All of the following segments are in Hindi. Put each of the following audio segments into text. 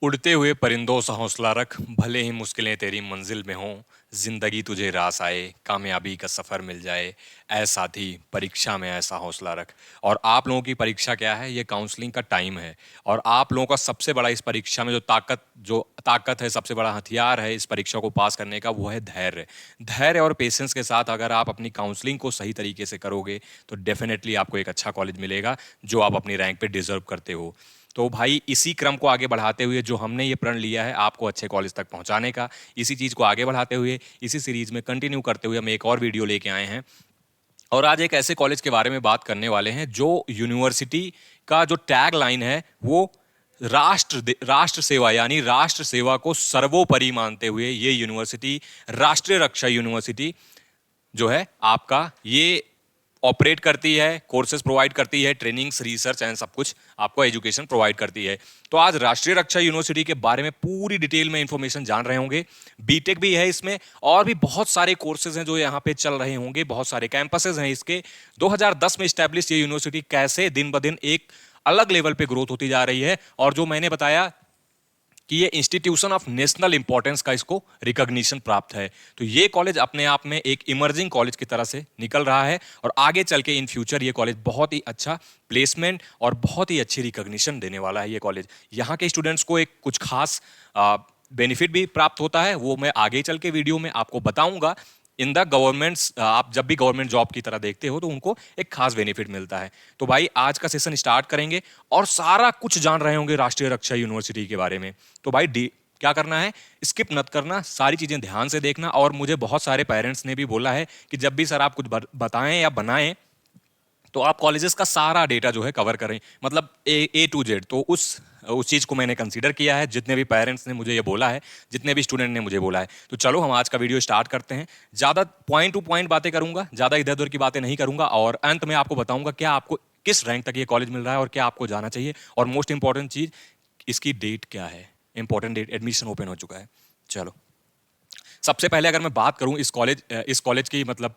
उड़ते हुए परिंदों सा हौसला रख, भले ही मुश्किलें तेरी मंजिल में हों, जिंदगी तुझे रास आए, कामयाबी का सफर मिल जाए, ऐ साथी परीक्षा में ऐसा हौसला रख। और आप लोगों की परीक्षा क्या है? ये काउंसलिंग का टाइम है। और आप लोगों का सबसे बड़ा इस परीक्षा में जो ताकत है, सबसे बड़ा हथियार है इस परीक्षा को पास करने का, वो है धैर्य। धैर्य और पेशेंस के साथ अगर आप अपनी काउंसलिंग को सही तरीके से करोगे तो डेफिनेटली आपको एक अच्छा कॉलेज मिलेगा जो आप अपनी रैंक पे डिजर्व करते हो। तो भाई इसी क्रम को आगे बढ़ाते हुए जो हमने ये प्रण लिया है आपको अच्छे कॉलेज तक पहुंचाने का, इसी चीज़ को आगे बढ़ाते हुए, इसी सीरीज में कंटिन्यू करते हुए हम एक और वीडियो लेके आए हैं। और आज एक ऐसे कॉलेज के बारे में बात करने वाले हैं जो यूनिवर्सिटी का जो टैग लाइन है वो राष्ट्र सेवा, यानी राष्ट्र सेवा को सर्वोपरि मानते हुए ये यूनिवर्सिटी, राष्ट्रीय रक्षा यूनिवर्सिटी जो है आपका, ये ऑपरेट करती है, कोर्सेज प्रोवाइड करती है, ट्रेनिंग्स, रिसर्च एंड सब कुछ आपको एजुकेशन प्रोवाइड करती है। तो आज राष्ट्रीय रक्षा यूनिवर्सिटी के बारे में पूरी डिटेल में इंफॉर्मेशन जान रहे होंगे। बीटेक भी है इसमें और भी बहुत सारे कोर्सेज हैं जो यहाँ पे चल रहे होंगे, बहुत सारे कैंपसेज हैं इसके। 2010 में स्टैब्लिश ये यूनिवर्सिटी कैसे दिन ब दिन एक अलग लेवल पे ग्रोथ होती जा रही है, और जो मैंने बताया कि ये इंस्टीट्यूशन ऑफ नेशनल इंपॉर्टेंस का इसको रिकॉग्निशन प्राप्त है। तो ये कॉलेज अपने आप में एक इमर्जिंग कॉलेज की तरह से निकल रहा है, और आगे चल के इन फ्यूचर ये कॉलेज बहुत ही अच्छा प्लेसमेंट और बहुत ही अच्छी रिकॉग्निशन देने वाला है। ये कॉलेज यहाँ के स्टूडेंट्स को एक कुछ खास बेनिफिट भी प्राप्त होता है, वो मैं आगे चल के वीडियो में आपको बताऊंगा। इन द गवर्नमेंट्स, आप जब भी गवर्नमेंट जॉब की तरह देखते हो तो उनको एक खास बेनिफिट मिलता है। तो भाई आज का सेशन स्टार्ट करेंगे और सारा कुछ जान रहे होंगे राष्ट्रीय रक्षा यूनिवर्सिटी के बारे में। तो भाई क्या करना है, स्किप मत करना, सारी चीजें ध्यान से देखना। और मुझे बहुत सारे पेरेंट्स ने भी बोला है कि जब भी सर आप कुछ बताएं या बनाएं तो आप कॉलेजेस का सारा डेटा जो है कवर करें, मतलब ए टू जेड। तो उस चीज़ को मैंने कंसीडर किया है, जितने भी पेरेंट्स ने मुझे ये बोला है, जितने भी स्टूडेंट ने मुझे बोला है। तो चलो हम आज का वीडियो स्टार्ट करते हैं। ज़्यादा पॉइंट टू पॉइंट बातें करूंगा, ज़्यादा इधर उधर की बातें नहीं करूंगा, और अंत में आपको बताऊंगा क्या आपको किस रैंक तक ये कॉलेज मिल रहा है और क्या आपको जाना चाहिए। और मोस्ट इंपॉर्टेंट चीज़, इसकी डेट क्या है, इंपॉर्टेंट डेट, एडमिशन ओपन हो चुका है। चलो सबसे पहले अगर मैं बात करूं इस कॉलेज की, मतलब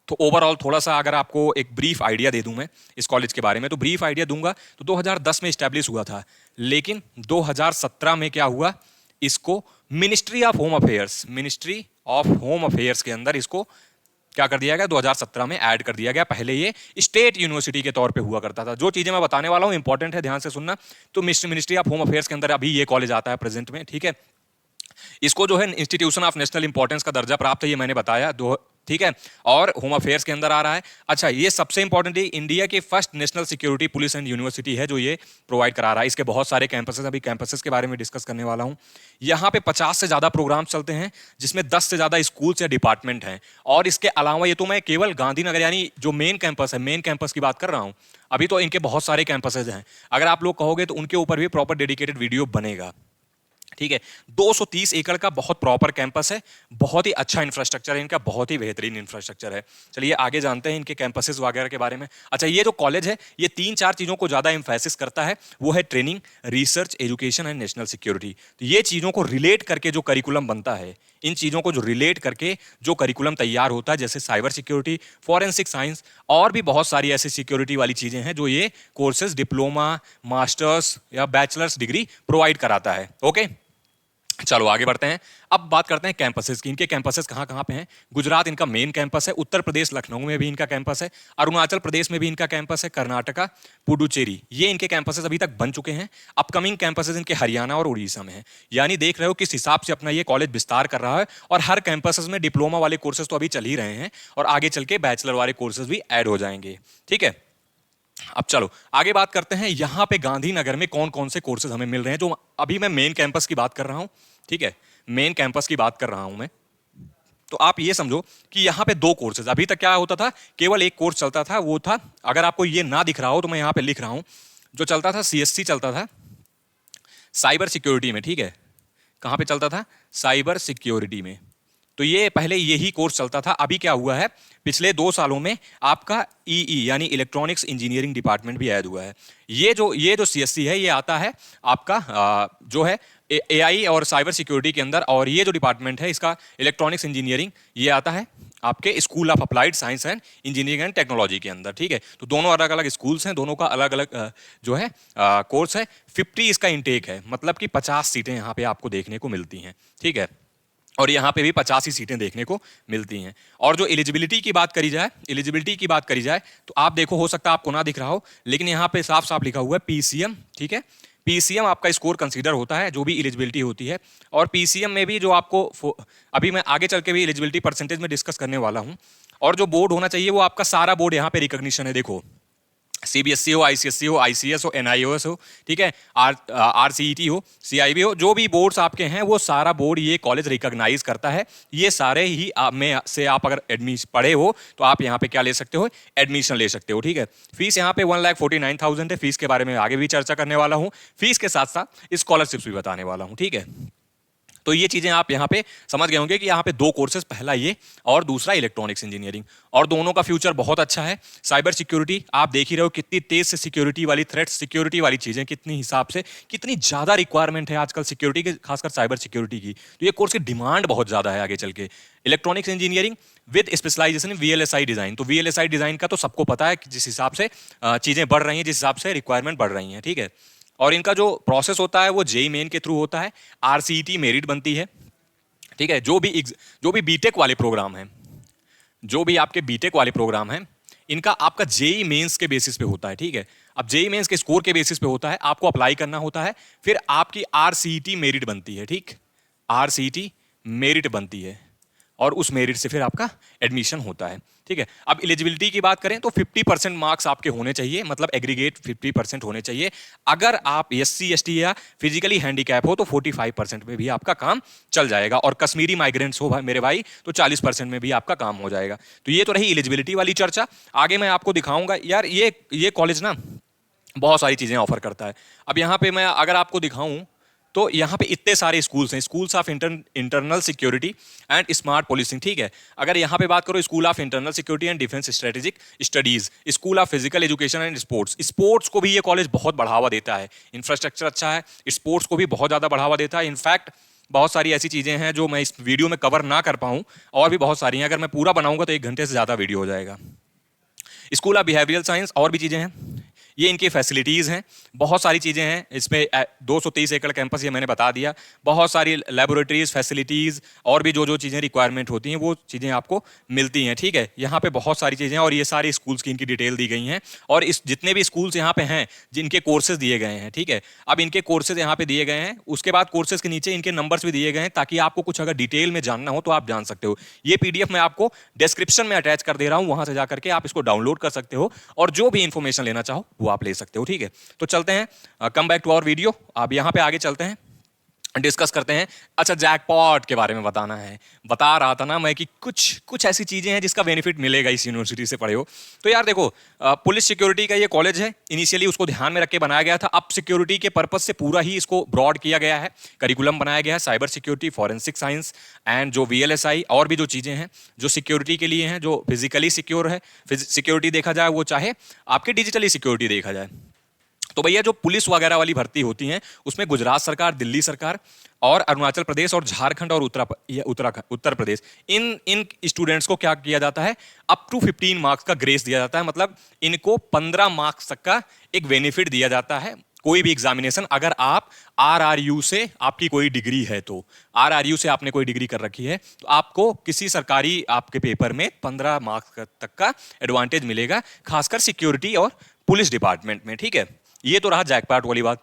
तो ओवरऑल थोड़ा सा अगर आपको एक ब्रीफ आइडिया दे दूं मैं इस कॉलेज के बारे में, तो ब्रीफ आइडिया दूंगा। तो 2010 में स्टैब्लिश हुआ था, लेकिन 2017 में क्या हुआ, इसको मिनिस्ट्री ऑफ होम अफेयर्स के अंदर इसको क्या कर दिया गया, 2017 में ऐड कर दिया गया। पहले ये स्टेट यूनिवर्सिटी के तौर पे हुआ करता था। जो चीजें मैं बताने वाला हूं इंपॉर्टेंट है, ध्यान से सुनना। तो मिनिस्ट्री ऑफ होम अफेयर्स के अंदर अभी ये कॉलेज आता है प्रेजेंट में, ठीक है। इसको जो है इंस्टीट्यूशन ऑफ नेशनल इंपॉर्टेंस का दर्जा प्राप्त है, ये मैंने बताया दो, ठीक है। और होम अफेयर्स के अंदर आ रहा है। अच्छा, ये सबसे इंपॉर्टेंट है, इंडिया की first national security police and university है जो ये प्रोवाइड करा रहा है। इसके बहुत सारे कैंपसेस, अभी कैंपसेस के बारे में डिस्कस करने वाला हूं। यहाँ पे 50 से ज्यादा प्रोग्राम चलते हैं, जिसमें 10 से ज्यादा स्कूल्स या डिपार्टमेंट हैं। और इसके अलावा ये तो मैं केवल गांधीनगर यानी जो मेन कैंपस है, मेन कैंपस की बात कर रहा हूं। अभी तो इनके बहुत सारे कैंपसेज हैं, अगर आप लोग कहोगे तो उनके ऊपर भी प्रॉपर डेडिकेटेड वीडियो बनेगा, ठीक है। 230 एकड़ का बहुत प्रॉपर कैंपस है, बहुत ही अच्छा इंफ्रास्ट्रक्चर है इनका, बहुत ही बेहतरीन इंफ्रास्ट्रक्चर है। चलिए आगे जानते हैं इनके कैंपसेस वगैरह के बारे में। अच्छा, ये जो कॉलेज है ये 3-4 चीजों को ज्यादा एम्फेसिस करता है, वो है training, research, education and national security. तो ये चीजों को रिलेट करके जो करिकुलम बनता है, इन चीजों को जो रिलेट करके जो करिकुलम तैयार होता है, जैसे साइबर सिक्योरिटी, फॉरेंसिक साइंस और भी बहुत सारी ऐसी सिक्योरिटी वाली चीजें हैं जो ये कोर्सेज डिप्लोमा, मास्टर्स या बैचलर्स डिग्री प्रोवाइड कराता है। ओके, चलो आगे बढ़ते हैं। अब बात करते हैं कैंपसेस की। इनके कैंपसेस कहाँ कहाँ पे हैं। गुजरात इनका मेन कैंपस है, उत्तर प्रदेश लखनऊ में भी इनका कैंपस है, अरुणाचल प्रदेश में भी इनका कैंपस है, कर्नाटका पुडुचेरी, ये इनके कैंपसेस अभी तक बन चुके हैं। अपकमिंग कैंपसेस इनके हरियाणा और उड़ीसा में है। यानी देख रहे हो किस हिसाब से अपना ये कॉलेज विस्तार कर रहा है। और हर कैंपसेस में डिप्लोमा वाले कोर्सेज तो अभी चल ही रहे हैं, और आगे चल के बैचलर वाले कोर्सेज भी ऐड हो जाएंगे, ठीक है। अब चलो आगे बात करते हैं, यहां पे गांधीनगर में कौन कौन से कोर्सेज हमें मिल रहे हैं। जो अभी मैं मेन कैंपस की बात कर रहा हूं, ठीक है, मेन कैंपस की बात कर रहा हूं मैं। तो आप ये समझो कि यहां पे 2 कोर्सेज, अभी तक क्या होता था, केवल एक कोर्स चलता था, वो था, अगर आपको ये ना दिख रहा हो तो मैं यहां पे लिख रहा हूं, जो चलता था सीएससी चलता था साइबर सिक्योरिटी में, ठीक है। कहां पे चलता था, साइबर सिक्योरिटी में। तो ये पहले यही कोर्स चलता था। अभी क्या हुआ है, पिछले 2 सालों में आपका ईई यानी इलेक्ट्रॉनिक्स इंजीनियरिंग डिपार्टमेंट भी ऐड हुआ है। ये जो सीएससी है ये आता है आपका जो है एआई और साइबर सिक्योरिटी के अंदर, और ये जो डिपार्टमेंट है इसका इलेक्ट्रॉनिक्स इंजीनियरिंग, ये आता है आपके school of applied science and engineering and technology के अंदर, ठीक है। तो दोनों अलग अलग स्कूल्स हैं, दोनों का अलग अलग जो है कोर्स है। 50 इसका इंटेक है, मतलब कि 50 सीटें यहाँ पे आपको देखने को मिलती हैं, ठीक है। और यहाँ पे भी 50 ही सीटें देखने को मिलती हैं। और जो एलिजिबिलिटी की बात करी जाए, तो आप देखो, हो सकता है आपको ना दिख रहा हो, लेकिन यहाँ पे साफ साफ लिखा हुआ है पीसीएम, ठीक है। पीसीएम आपका स्कोर कंसीडर होता है जो भी एलिजिबिलिटी होती है। और पीसीएम में भी जो आपको अभी मैं आगे चल के भी एलिजिबिलिटी परसेंटेज में डिस्कस करने वाला हूँ। और जो बोर्ड होना चाहिए वो आपका सारा बोर्ड यहाँ पे रिकॉग्निशन है। देखो, सीबीएसई हो, आईसीएसई हो, आईसीएस हो, एनआईओएस हो, ठीक है, आरसीईटी हो, सीआईबी हो, जो भी बोर्ड्स आपके हैं वो सारा बोर्ड ये कॉलेज रिकॉग्नाइज करता है। ये सारे ही में से आप अगर एडमिशन पढ़े हो तो आप यहाँ पे क्या ले सकते हो, एडमिशन ले सकते हो, ठीक है। फीस यहाँ पे 1,49,000 है। फीस के बारे में आगे भी चर्चा करने वाला हूँ, फीस के साथ साथ स्कॉलरशिप्स भी बताने वाला हूँ, ठीक है। तो ये चीजें आप यहाँ पे समझ गए होंगे कि यहाँ पे दो कोर्सेज, पहला ये और दूसरा इलेक्ट्रॉनिक्स इंजीनियरिंग, और दोनों का फ्यूचर बहुत अच्छा है। साइबर सिक्योरिटी आप देख ही रहे हो, कितनी तेज से सिक्योरिटी वाली थ्रेट, सिक्योरिटी वाली चीजें कितनी हिसाब से कितनी ज्यादा रिक्वायरमेंट है आजकल सिक्योरिटी के, खासकर साइबर सिक्योरिटी की। तो ये कोर्स की डिमांड बहुत ज्यादा है आगे चल के। Electronics engineering with specialisation in VLSI design. तो वीएलएसआई डिजाइन का तो सबको पता है कि जिस हिसाब से चीजें बढ़ रही हैं, जिस हिसाब से रिक्वायरमेंट बढ़ रही हैं, ठीक है। और इनका जो प्रोसेस होता है वो जेई मेन के थ्रू होता है, आरसीईटी मेरिट बनती है, ठीक है। जो भी बीटेक वाले प्रोग्राम हैं, जो भी आपके बीटेक वाले प्रोग्राम हैं, इनका आपका जेई मेंस के बेसिस पे होता है, ठीक है। अब जेई मेंस के स्कोर के बेसिस पे होता है, आपको अप्लाई करना होता है, फिर आपकी आरसीईटी मेरिट बनती है, ठीक, आरसीईटी मेरिट बनती है, और उस मेरिट से फिर आपका एडमिशन होता है, ठीक है। अब एलिजिबिलिटी की बात करें तो 50% मार्क्स आपके होने चाहिए, मतलब एग्रीगेट 50% होने चाहिए। अगर आप एससी एसटी या फिजिकली हैंडीकैप हो तो 45% में भी आपका काम चल जाएगा, और कश्मीरी माइग्रेंट्स हो मेरे भाई तो 40% में भी आपका काम हो जाएगा। तो ये तो रही एलिजिबिलिटी वाली चर्चा। आगे मैं आपको दिखाऊंगा यार, ये कॉलेज ना बहुत सारी चीजें ऑफर करता है। अब यहाँ पे मैं अगर आपको दिखाऊं तो यहाँ पे इतने सारे स्कूल्स हैं, schools of internal security and smart policing, ठीक है। अगर यहाँ पे बात करो, school of internal security and defence strategic studies, school of physical education and sports, sports को भी ये कॉलेज बहुत बढ़ावा देता है, इंफ्रास्ट्रक्चर अच्छा है, स्पोर्ट्स को भी बहुत ज़्यादा बढ़ावा देता है। इनफैक्ट बहुत सारी ऐसी चीज़ें हैं जो मैं इस वीडियो में कवर ना कर पाऊँ, और भी बहुत सारी हैं, अगर मैं पूरा बनाऊंगा तो 1 घंटे से ज़्यादा वीडियो हो जाएगा। स्कूल ऑफ बिहेवियरल साइंस, और भी चीज़ें हैं, ये इनकी फैसिलिटीज़ हैं, बहुत सारी चीज़ें हैं इसमें। 230 एकड़ कैंपस, ये मैंने बता दिया। बहुत सारी लेबोरेटरीज, फैसिलिटीज़, और भी जो चीज़ें रिक्वायरमेंट होती हैं वो चीज़ें आपको मिलती हैं, ठीक है। यहाँ पे बहुत सारी चीज़ें, और ये सारी स्कूल्स की इनकी डिटेल दी गई हैं, और इस जितने भी स्कूल्स यहाँ पे हैं जिनके कोर्सेज दिए गए हैं, ठीक है। अब इनके कोर्सेज यहाँ पे दिए गए हैं, उसके बाद कोर्सेज के नीचे इनके नंबर्स भी दिए गए हैं, ताकि आपको कुछ अगर डिटेल में जानना हो तो आप जान सकते हो। ये पीडीएफ मैं आपको डिस्क्रिप्शन में अटैच कर दे रहा हूँ, वहाँ से जाकर के आप इसको डाउनलोड कर सकते हो, और जो भी इंफॉर्मेशन लेना चाहो वो आप ले सकते हो, ठीक है। तो चलते हैं, come back to our video. आप यहां पे आगे चलते हैं, डिस्कस करते हैं। अच्छा, जैकपॉट के बारे में बताना है। बता रहा था ना मैं कि कुछ ऐसी चीजें हैं जिसका बेनिफिट मिलेगा इस यूनिवर्सिटी से पढ़े हो तो। यार देखो, पुलिस सिक्योरिटी का ये कॉलेज है, इनिशियली उसको ध्यान में रख के बनाया गया था। अब सिक्योरिटी के पर्पज से पूरा ही इसको ब्रॉड किया गया है, करिकुलम बनाया गया है, cyber security, forensic science and जो वीएलएसआई, और भी जो चीजें हैं जो सिक्योरिटी के लिए हैं, जो फिजिकली सिक्योर है, सिक्योरिटी देखा जाए, वो चाहे आपके डिजिटली सिक्योरिटी देखा जाए। तो भैया जो पुलिस वगैरह वाली भर्ती होती हैं उसमें गुजरात सरकार, दिल्ली सरकार, और अरुणाचल प्रदेश, और झारखंड, और उत्तर प्रदेश, इन स्टूडेंट्स को क्या किया जाता है, अप टू 15 मार्क्स का ग्रेस दिया जाता है। मतलब इनको 15 मार्क्स तक का एक बेनिफिट दिया जाता है। कोई भी एग्जामिनेशन, अगर आप आरआरयू से आपकी कोई डिग्री है, तो आरआरयू से आपने कोई डिग्री कर रखी है, तो आपको किसी सरकारी आपके पेपर में 15 मार्क्स तक का एडवांटेज मिलेगा, खासकर सिक्योरिटी और पुलिस डिपार्टमेंट में, ठीक है। ये तो रहा जैकपॉट वाली बात।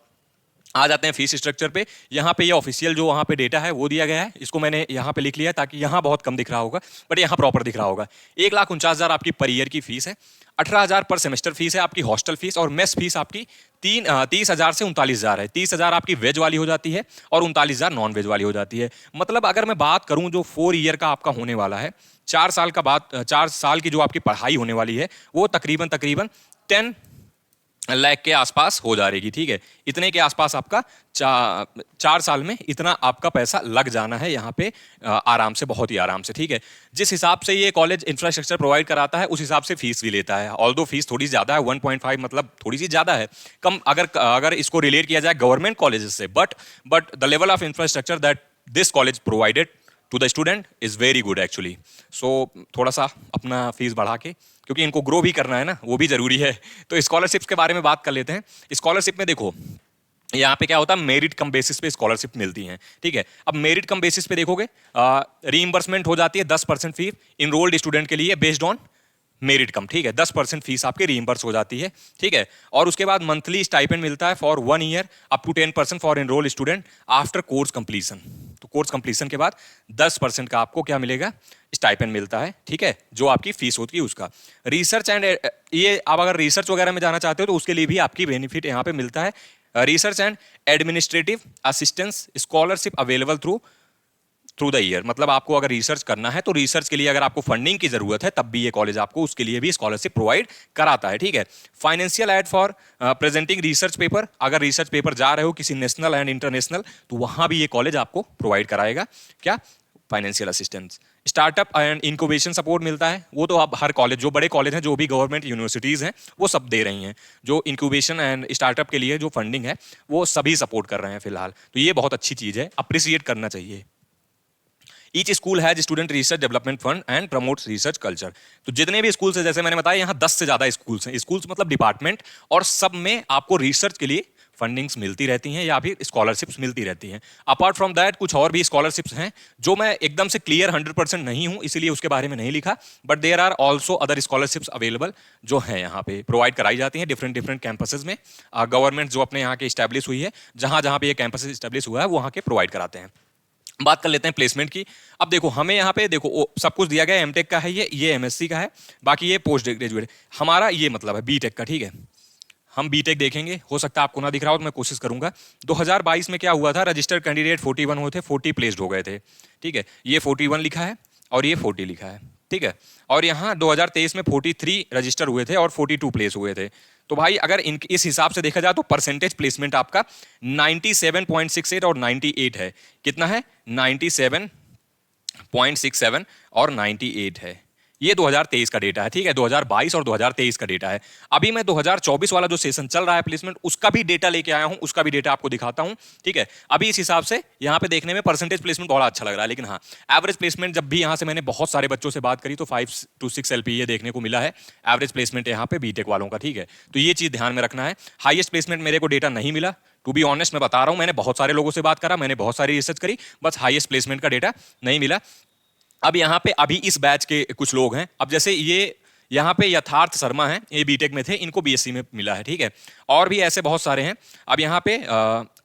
आ जाते हैं फीस स्ट्रक्चर पे। यहाँ पे ये ऑफिशियल जो वहाँ पे डेटा है वो दिया गया है, इसको मैंने यहाँ पे लिख लिया ताकि यहाँ बहुत कम दिख रहा होगा, बट यहाँ प्रॉपर दिख रहा होगा। 1,49,000 आपकी पर ईयर की फीस है, 18,000 पर सेमेस्टर फीस है आपकी हॉस्टल फीस, और मेस फीस आपकी 30,000 से 39,000 है। 30,000 आपकी वेज वाली हो जाती है, और 39,000 नॉन वेज वाली हो जाती है। मतलब अगर मैं बात करूँ जो 4 ईयर का आपका होने वाला है, 4 साल का बाद, 4 साल की जो आपकी पढ़ाई होने वाली है, वो तकरीबन 10 लाख के आसपास हो जाएगी, ठीक है। इतने के आसपास आपका 4 साल में इतना आपका पैसा लग जाना है यहाँ पे, आराम से, बहुत ही आराम से, ठीक है। जिस हिसाब से ये कॉलेज इंफ्रास्ट्रक्चर प्रोवाइड कराता है उस हिसाब से फीस भी लेता है। ऑल्दो फीस थोड़ी ज़्यादा है, 1.5, मतलब थोड़ी सी ज़्यादा है, कम अगर इसको रिलेट किया जाए गवर्नमेंट कॉलेजेस से, but the level of infrastructure that this college provided to the student is very good actually. So थोड़ा सा अपना फीस बढ़ा के, क्योंकि इनको ग्रो भी करना है ना, वो भी ज़रूरी है। तो स्कॉलरशिप्स के बारे में बात कर लेते हैं। स्कॉलरशिप में देखो यहाँ पे क्या होता है, मेरिट कम बेसिस पे स्कॉलरशिप मिलती हैं, ठीक है। अब मेरिट कम बेसिस पे देखोगे रीइंबर्समेंट हो जाती है 10% फीस इनरोल्ड स्टूडेंट के लिए बेस्ड ऑन मेरिट कम, ठीक है। 10% फीस आपके रीइंबर्स हो जाती है, ठीक है। और उसके बाद मंथली स्टाइपेंड मिलता है for 1 year up to 10% for enrolled student after course completion. तो कोर्स कंप्लीशन के बाद 10% का आपको क्या मिलेगा, स्टाइपेंड मिलता है, ठीक है, जो आपकी फीस होती है उसका। रिसर्च एंड ये आप अगर रिसर्च वगैरह में जाना चाहते हो तो उसके लिए भी आपकी बेनिफिट यहाँ पे मिलता है। Research and administrative assistance scholarship available through the year. मतलब आपको अगर रिसर्च करना है तो रिसर्च के लिए अगर आपको फंडिंग की जरूरत है तब भी ये कॉलेज आपको उसके लिए भी स्कॉलरशिप प्रोवाइड कराता है, ठीक है। Financial aid for presenting research paper, अगर रिसर्च पेपर जा रहे हो किसी नेशनल एंड इंटरनेशनल तो वहां भी ये कॉलेज आपको प्रोवाइड कराएगा क्या, financial assistance. Startup and incubation support मिलता है, वो तो अब हर कॉलेज, जो बड़े कॉलेज हैं, जो भी गवर्नमेंट यूनिवर्सिटीज़ हैं, वो सब दे रही हैं। जो इंक्यूबेशन एंड स्टार्टअप के लिए जो फंडिंग है वो सभी सपोर्ट कर रहे हैं फिलहाल। तो ये बहुत अच्छी चीज़ है, अप्रिसिएट करना चाहिए। Each school has student research development fund and promotes research culture. तो जितने भी स्कूल्स हैं, जैसे मैंने बताया यहाँ 10 से ज़्यादा स्कूल्स हैं, स्कूल्स मतलब डिपार्टमेंट, और सब में आपको रिसर्च के लिए फंडिंग्स मिलती रहती हैं या फिर स्कॉलरशिप्स मिलती रहती हैं। अपार्ट फ्रॉम दैट कुछ और भी स्कॉलरशिप्स हैं जो मैं एकदम से क्लियर 100% नहीं हूं, इसीलिए उसके बारे में नहीं लिखा, but there are also other scholarships available जो हैं यहाँ पे प्रोवाइड कराई जाती हैं डिफरेंट डिफरेंट कैंपसेस में। गवर्नमेंट जो अपने यहाँ के स्टैब्लिश हुई है, जहाँ जहाँ पे ये कैंपस स्टैब्लिश हुआ है वहाँ के प्रोवाइड कराते हैं। बात कर लेते हैं प्लेसमेंट की। अब देखो हमें यहाँ पे देखो सब कुछ दिया गया है, एमटेक का है, ये एमएससी का है, बाकी ये पोस्ट ग्रेजुएट। हमारा ये मतलब है बीटेक का, ठीक है। हम बीटेक देखेंगे, हो सकता है आपको ना दिख रहा हो तो मैं कोशिश करूंगा। 2022 में क्या हुआ था, रजिस्टर्ड कैंडिडेट 41 हुए थे, 40 प्लेस्ड हो गए थे, ठीक है। ये 41 लिखा है और ये 40 लिखा है, ठीक है। और यहाँ 2023 में 43 रजिस्टर हुए थे और 42 प्लेस हुए थे। तो भाई अगर इस हिसाब से देखा जाए तो परसेंटेज प्लेसमेंट आपका 97.68 और 98 है। कितना है, 97.67 और 98 है। ये 2023 का डेटा है, ठीक है। 2022 और 2023 का डेटा है। अभी मैं 2024 वाला जो सेशन चल रहा है प्लेसमेंट, उसका भी डेटा लेके आया हूं, उसका भी डेटा आपको दिखाता हूं, ठीक है। अभी इस हिसाब से यहां पे देखने में परसेंटेज प्लेसमेंट बड़ा अच्छा लग रहा है, लेकिन हाँ एवरेज प्लेसमेंट जब भी यहां से मैंने बहुत सारे बच्चों से बात करी तो 5 to 6 LPA देखने को मिला है एवरेज प्लेसमेंट यहाँ पे बीटेक वालों का, ठीक है। तो ये चीज ध्यान में रखना है। हाईएस्ट प्लेसमेंट मेरे को डेटा नहीं मिला, टू बी ऑनेस्ट मैं बता रहा हूं, मैंने बहुत सारे लोगों से बात करा, मैंने बहुत सारी रिसर्च करी, बस हाईएस्ट प्लेसमेंट का डेटा नहीं मिला। अब यहाँ पे अभी इस बैच के कुछ लोग हैं, अब जैसे ये यहाँ पे यथार्थ शर्मा हैं, ये बीटेक में थे, इनको बीएससी में मिला है, ठीक है। और भी ऐसे बहुत सारे हैं। अब यहाँ पे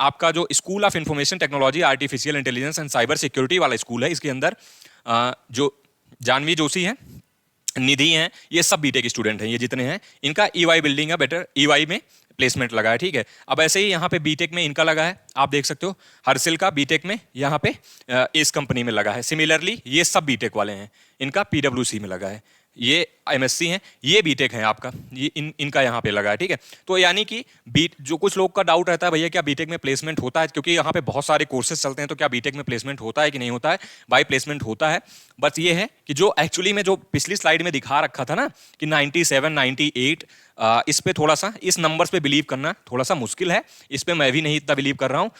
आपका जो school of information technology artificial intelligence and cyber security वाला स्कूल है, इसके अंदर जो जानवी जोशी हैं, निधि हैं, ये सब बीटेक स्टूडेंट हैं, ये जितने हैं, इनका ईवाई बिल्डिंग है, बेटर ईवाई में प्लेसमेंट लगा है, ठीक है। अब ऐसे ही यहाँ पे बीटेक में इनका लगा है, आप देख सकते हो, हर्षिल का बीटेक में यहाँ पे इस कंपनी में लगा है। सिमिलरली ये सब बीटेक वाले हैं, इनका पीडब्ल्यूसी में लगा है। ये एमएससी हैं, ये बीटेक है आपका, ये इनका यहाँ पे लगा है, ठीक है। तो यानी कि जो कुछ लोग का डाउट रहता है भैया क्या बीटेक में प्लेसमेंट होता है, क्योंकि यहाँ पे बहुत सारे कोर्सेज चलते हैं, तो क्या बीटेक में प्लेसमेंट होता है कि नहीं होता है। भाई प्लेसमेंट होता है, बस ये है कि जो एक्चुअली में जो पिछली स्लाइड में दिखा रखा था ना कि 97 98, इस पे थोड़ा सा, इस नंबर्स पे बिलीव करना थोड़ा सा मुश्किल है, इस पे मैं भी नहीं इतना बिलीव कर रहा हूँ।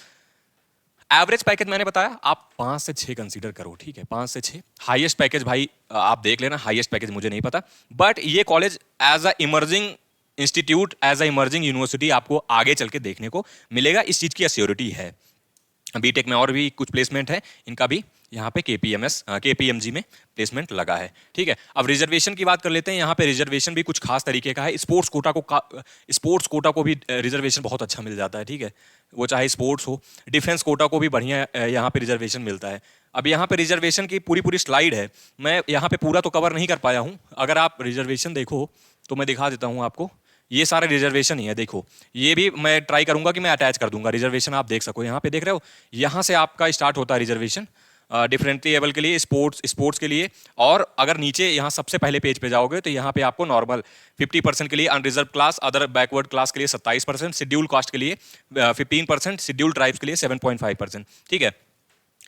एवरेज पैकेज मैंने बताया आप 5 से 6 कंसीडर करो, ठीक है, 5 से 6। हाईएस्ट पैकेज भाई आप देख लेना, हाईएस्ट पैकेज मुझे नहीं पता, बट ये college as a emerging institute, as a emerging university आपको आगे चल के देखने को मिलेगा, इस चीज की अश्योरिटी है। बीटेक में और भी कुछ प्लेसमेंट है, इनका भी यहाँ पे केपीएमजी में प्लेसमेंट लगा है, ठीक है। अब रिजर्वेशन की बात कर लेते हैं। यहाँ पे रिजर्वेशन भी कुछ खास तरीके का है। स्पोर्ट्स कोटा को भी रिजर्वेशन बहुत अच्छा मिल जाता है, ठीक है, वो चाहे स्पोर्ट्स हो। डिफेंस कोटा को भी बढ़िया यहाँ पे रिजर्वेशन मिलता है। अब यहाँ पे रिजर्वेशन की पूरी स्लाइड है, मैं यहाँ पे पूरा तो कवर नहीं कर पाया हूँ। अगर आप रिजर्वेशन देखो तो मैं दिखा देता हूँ आपको, ये सारे रिजर्वेशन ही है, देखो ये भी मैं ट्राई करूंगा कि मैं अटैच कर दूंगा रिजर्वेशन, आप देख सको। यहाँ पे देख रहे हो, यहाँ से आपका स्टार्ट होता है रिजर्वेशन डिफरेंटली एबल के लिए, स्पोर्ट्स के लिए। और अगर नीचे यहाँ सबसे पहले पेज पे जाओगे तो यहाँ पे आपको नॉर्मल 50% के लिए, unreserve class other backward class के लिए 27%, शेड्यूल कास्ट के लिए 15%, शेड्यूल ट्राइब्स के लिए 7.5%, ठीक है,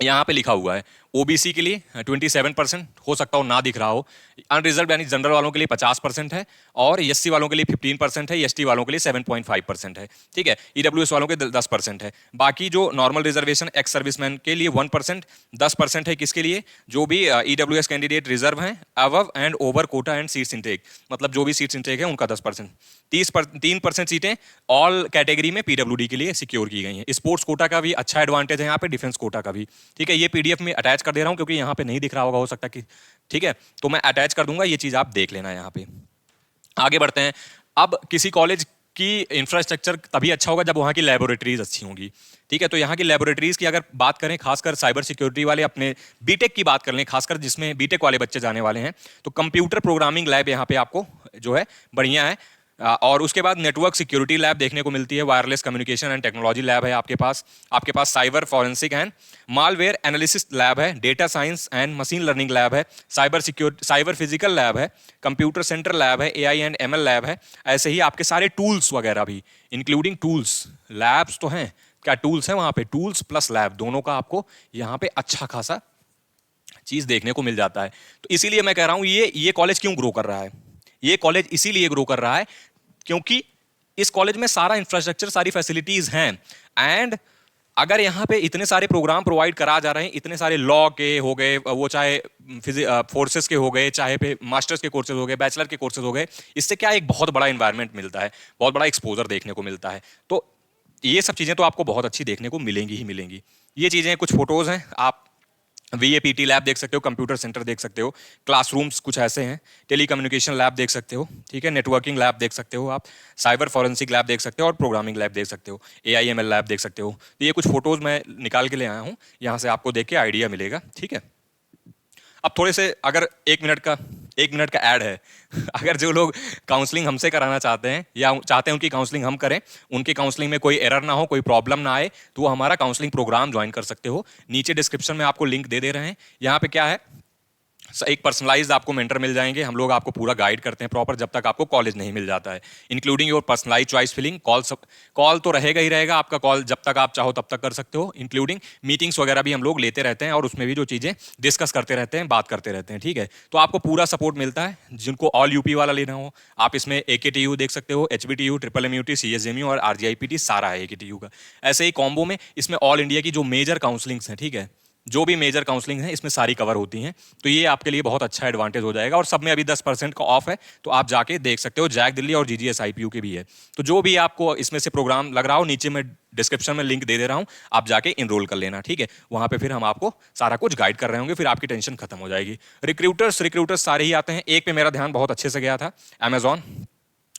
यहाँ पे लिखा हुआ है। ओबीसी के लिए 27%, हो सकता हो ना दिख रहा हो। अनरिजर्व यानी जनरल वालों के लिए 50% है, और एससी वालों के लिए 15% है, एसटी वालों के लिए 7.5% है। ठीक है, ईडब्ल्यूएस वालों के 10% है। बाकी जो नॉर्मल रिजर्वेशन एक्स सर्विसमैन के लिए 1%, 10% है किसके लिए, जो भी ईडब्ल्यूएस कैंडिडेट रिजर्व हैं above and over quota and seats intake, मतलब जो भी सीट्स इनटेक है उनका 10%। 3% सीटें ऑल कैटेगरी में पीडब्ल्यूडी के लिए सिक्योर की गई हैं। स्पोर्ट्स कोटा का भी अच्छा एडवांटेज है यहाँ पे, डिफेंस कोटा का भी। ठीक है, ये पीडीएफ में अटैच कर दे रहा हूँ क्योंकि यहाँ पे नहीं दिख रहा होगा, हो सकता है कि, ठीक है, तो मैं अटैच कर दूंगा, ये चीज आप देख लेना यहाँ पे। आगे बढ़ते हैं। अब किसी कॉलेज की इंफ्रास्ट्रक्चर तभी अच्छा होगा जब वहाँ की लेबोरेटरीज अच्छी होंगी। ठीक है, तो यहाँ की लेबोरेटरीज की अगर बात करें, खासकर साइबर सिक्योरिटी वाले अपने बीटेक की बात कर लें, खासकर जिसमें बीटेक वाले बच्चे जाने वाले हैं, तो कंप्यूटर प्रोग्रामिंग लैब यहाँ पे आपको जो है बढ़िया है। और उसके बाद नेटवर्क सिक्योरिटी लैब देखने को मिलती है, wireless communication and technology lab है आपके पास cyber forensic and malware analysis lab है, data science and machine learning lab है, साइबर फिजिकल लैब है, कंप्यूटर सेंटर लैब है, एआई एंड एमएल लैब है। ऐसे ही आपके सारे टूल्स वगैरह भी, इंक्लूडिंग टूल्स, लैब्स तो हैं, क्या टूल्स हैं वहां पे, टूल्स प्लस लैब दोनों का आपको यहाँ पे अच्छा खासा चीज देखने को मिल जाता है। तो इसीलिए मैं कह रहा हूं ये कॉलेज क्यों ग्रो कर रहा है। ये कॉलेज इसीलिए ग्रो कर रहा है क्योंकि इस कॉलेज में सारा इंफ्रास्ट्रक्चर, सारी फैसिलिटीज हैं। एंड अगर यहाँ पे इतने सारे प्रोग्राम प्रोवाइड करा जा रहे हैं, इतने सारे लॉ के हो गए, वो चाहे फोर्सेस के हो गए, चाहे पे मास्टर्स के कोर्सेज हो गए, बैचलर के कोर्सेज हो गए, इससे क्या एक बहुत बड़ा इन्वायरमेंट मिलता है, बहुत बड़ा एक्सपोजर देखने को मिलता है। तो ये सब चीज़ें तो आपको बहुत अच्छी देखने को मिलेंगी ही मिलेंगी। ये चीज़ें कुछ फोटोज हैं, आप वीएपीटी लैब देख सकते हो, कंप्यूटर सेंटर देख सकते हो, क्लासरूम्स कुछ ऐसे हैं, टेलीकम्युनिकेशन लैब देख सकते हो, ठीक है, नेटवर्किंग लैब देख सकते हो आप, साइबर फॉरेंसिक लैब देख सकते हो, और प्रोग्रामिंग लैब देख सकते हो, एआईएमएल लैब देख सकते हो। तो ये कुछ फोटोज मैं निकाल के ले आया हूँ, यहाँ से आपको देख के आइडिया मिलेगा। ठीक है, अब थोड़े से, अगर एक मिनट का ऐड है अगर जो लोग काउंसलिंग हमसे कराना चाहते हैं या चाहते हैं उनकी काउंसलिंग हम करें, उनकी काउंसलिंग में कोई एरर ना हो, कोई प्रॉब्लम ना आए, तो वो हमारा काउंसलिंग प्रोग्राम ज्वाइन कर सकते हो। नीचे डिस्क्रिप्शन में आपको लिंक दे रहे हैं। यहाँ पे क्या है, एक पर्सनलाइज्ड आपको मेंटर मिल जाएंगे, हम लोग आपको पूरा गाइड करते हैं प्रॉपर जब तक आपको कॉलेज नहीं मिल जाता है, including your personalize choice filling. Call तो रहेगा ही रहेगा आपका, कॉल जब तक आप चाहो तब तक कर सकते हो, इंक्लूडिंग मीटिंग्स वगैरह भी हम लोग लेते रहते हैं और उसमें भी जो चीज़ें डिस्कस करते रहते हैं, बात करते रहते हैं। ठीक है, तो आपको पूरा सपोर्ट मिलता है। जिनको ऑल यूपी वाला लेना हो, आप इसमें AKTU देख सकते हो, HBTU, MMUT, CSMU और RGIPT सारा है AKTU का। ऐसे ही कॉम्बो में इसमें ऑल इंडिया की जो मेजर काउंसलिंग्स हैं, ठीक है, जो भी मेजर काउंसलिंग है इसमें सारी कवर होती हैं। तो ये आपके लिए बहुत अच्छा एडवांटेज हो जाएगा, और सब में अभी 10% का ऑफ है, तो आप जाके देख सकते हो। जैक दिल्ली और GGS IPU के भी है। तो जो भी आपको इसमें से प्रोग्राम लग रहा हो, नीचे मैं डिस्क्रिप्शन में लिंक दे दे रहा हूँ, आप जाके इनरोल कर लेना। ठीक है, वहां पे फिर हम आपको सारा कुछ गाइड कर रहे होंगे, फिर आपकी टेंशन खत्म हो जाएगी। रिक्रूटर्स सारे ही आते हैं। एक पे मेरा ध्यान बहुत अच्छे से गया था, Amazon।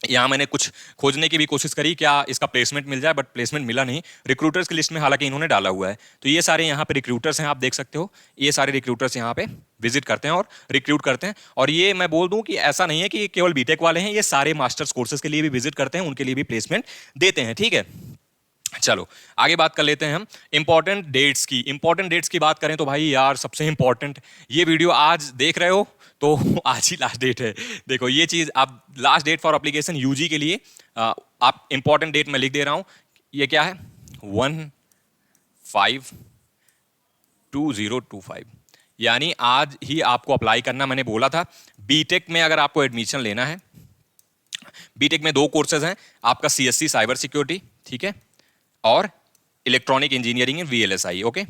यहाँ मैंने कुछ खोजने की भी कोशिश करी, क्या इसका प्लेसमेंट मिल जाए, बट प्लेसमेंट मिला नहीं। रिक्रूटर्स की लिस्ट में हालांकि इन्होंने डाला हुआ है। तो ये सारे यहाँ पे रिक्रूटर्स हैं, आप देख सकते हो। ये सारे रिक्रूटर्स यहाँ पे विजिट करते हैं और रिक्रूट करते हैं। और ये मैं बोल दूं कि ऐसा नहीं है कि केवल बीटेक वाले हैं, ये सारे मास्टर्स कोर्सेज के लिए भी विजिट करते हैं, उनके लिए भी प्लेसमेंट देते हैं। ठीक है, चलो आगे बात कर लेते हैं हम इंपॉर्टेंट डेट्स की बात करें तो भाई यार, सबसे इंपॉर्टेंट, ये वीडियो आज देख रहे हो तो आज ही लास्ट डेट है। देखो ये चीज, आप last date for application UG के लिए, आप इंपॉर्टेंट डेट मैं लिख दे रहा हूं। ये क्या है, 1/5/2025, यानी आज ही आपको अप्लाई करना। मैंने बोला था बीटेक में अगर आपको एडमिशन लेना है, बीटेक में 2 कोर्सेज हैं आपका, CSC साइबर सिक्योरिटी, ठीक है, और electronic engineering in VLSI। Okay,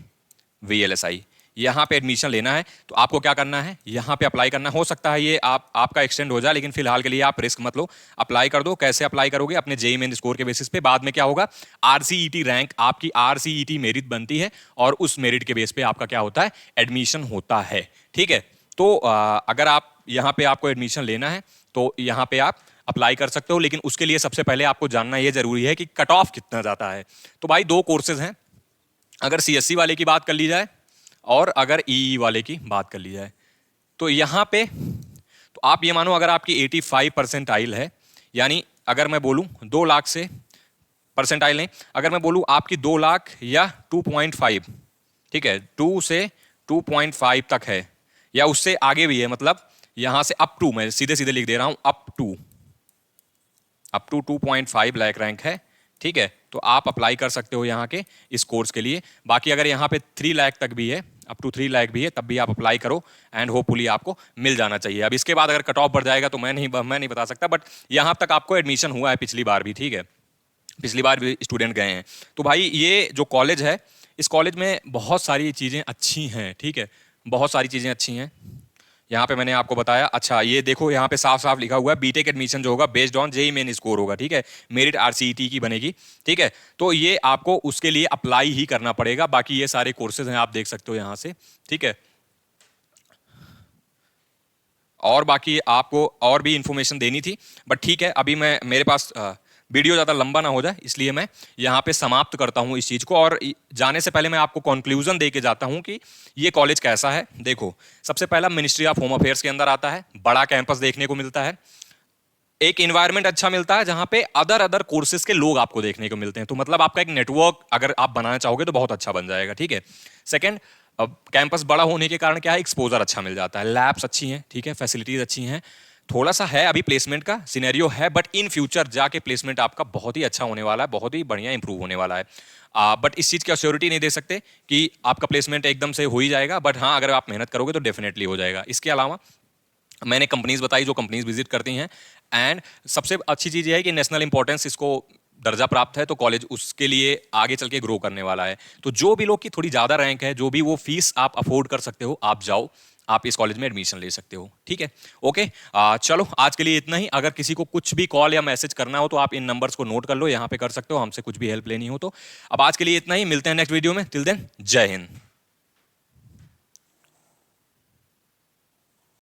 VLSI, यहां पे एडमिशन लेना है तो आपको क्या करना है, यहां पे अप्लाई करना। हो सकता है ये आपका एक्सटेंड हो जाए, लेकिन फिलहाल के लिए आप रिस्क मत लो, अप्लाई कर दो। कैसे अप्लाई करोगे, अपने JEE मेन स्कोर के बेसिस पे। बाद में क्या होगा, RCET रैंक, आपकी RCET मेरिट बनती है, और उस मेरिट के बेस पे आपका क्या होता है, एडमिशन होता है। ठीक है, तो अगर आप यहाँ पे आपको एडमिशन लेना है तो यहाँ पे आप अप्लाई कर सकते हो, लेकिन उसके लिए सबसे पहले आपको जानना यह जरूरी है कि कट ऑफ कितना जाता है। तो भाई 2 कोर्सेज हैं, अगर CSC वाले की बात कर ली जाए और अगर EE वाले की बात कर ली जाए, तो यहाँ पे तो आप ये मानो, अगर आपकी 85 परसेंटाइल है, यानी अगर मैं बोलूँ 2 लाख से, परसेंटाइल नहीं, अगर मैं बोलूँ आपकी 2 लाख या 2.5, ठीक है, 2 से 2.5 तक है, या उससे आगे भी है, मतलब यहां से अप टू, मैं सीधे सीधे लिख दे रहा हूं, अप टू 2.5 लाख रैंक है। ठीक है, तो आप अप्लाई कर सकते हो यहाँ के इस कोर्स के लिए। बाकी अगर यहाँ पे 3 लाख तक भी है अप टू 3 लाख भी है, तब भी आप अप्लाई करो एंड होपफुली आपको मिल जाना चाहिए। अब इसके बाद अगर कट ऑफ बढ़ जाएगा तो मैं नहीं बता सकता, बट यहाँ तक आपको एडमिशन हुआ है पिछली बार भी, ठीक है, पिछली बार भी स्टूडेंट गए हैं। तो भाई ये जो कॉलेज है, इस कॉलेज में बहुत सारी चीज़ें अच्छी हैं, ठीक है, बहुत सारी चीज़ें अच्छी हैं। यहाँ पे मैंने आपको बताया। अच्छा ये देखो यहाँ पे साफ साफ लिखा हुआ है बीटेक एडमिशन जो होगा based on JEE main score होगा, ठीक है, मेरिट आरसीईटी की बनेगी, ठीक है। तो ये आपको उसके लिए अप्लाई ही करना पड़ेगा। बाकी ये सारे कोर्सेज हैं, आप देख सकते हो यहाँ से, ठीक है। और बाकी आपको और भी इंफॉर्मेशन देनी थी, बट ठीक है, अभी मैं मेरे पास वीडियो ज़्यादा लंबा ना हो जाए, इसलिए मैं यहाँ पे समाप्त करता हूँ इस चीज़ को। और जाने से पहले मैं आपको कंक्लूजन दे के जाता हूँ कि ये कॉलेज कैसा है। देखो, सबसे पहला मिनिस्ट्री ऑफ होम अफेयर्स के अंदर आता है, बड़ा कैंपस देखने को मिलता है, एक इन्वायरमेंट अच्छा मिलता है जहाँ पे अदर कोर्सेज के लोग आपको देखने को मिलते हैं। तो मतलब आपका एक नेटवर्क अगर आप बनाना चाहोगे तो बहुत अच्छा बन जाएगा, ठीक है। सेकेंड, अब कैंपस बड़ा होने के कारण क्या है, एक्सपोजर अच्छा मिल जाता है, लैब्स अच्छी हैं, ठीक है, फैसिलिटीज अच्छी हैं। थोड़ा सा है अभी प्लेसमेंट का सिनेरियो है, बट इन फ्यूचर जाके प्लेसमेंट आपका बहुत ही अच्छा होने वाला है, बहुत ही बढ़िया इंप्रूव होने वाला है। बट इस चीज़ की अश्योरिटी नहीं दे सकते कि आपका प्लेसमेंट एकदम से हो ही जाएगा, बट हाँ अगर आप मेहनत करोगे तो डेफिनेटली हो जाएगा। इसके अलावा मैंने कंपनीज बताई जो कंपनीज विजिट करती हैं, एंड सबसे अच्छी चीज़ ये है कि नेशनल इंपॉर्टेंस इसको दर्जा प्राप्त है, तो कॉलेज उसके लिए आगे चल के ग्रो करने वाला है। तो जो भी लोग की थोड़ी ज़्यादा रैंक है, जो भी वो फीस आप अफोर्ड कर सकते हो, आप जाओ, आप इस कॉलेज में एडमिशन ले सकते हो, ठीक है। ओके, चलो आज के लिए इतना ही। अगर किसी को कुछ भी कॉल या मैसेज करना हो तो आप इन नंबर्स को नोट कर लो, यहाँ पे कर सकते हो, हमसे कुछ भी हेल्प लेनी हो तो। अब आज के लिए इतना ही, मिलते हैं नेक्स्ट वीडियो में, टिल देन जय हिंद।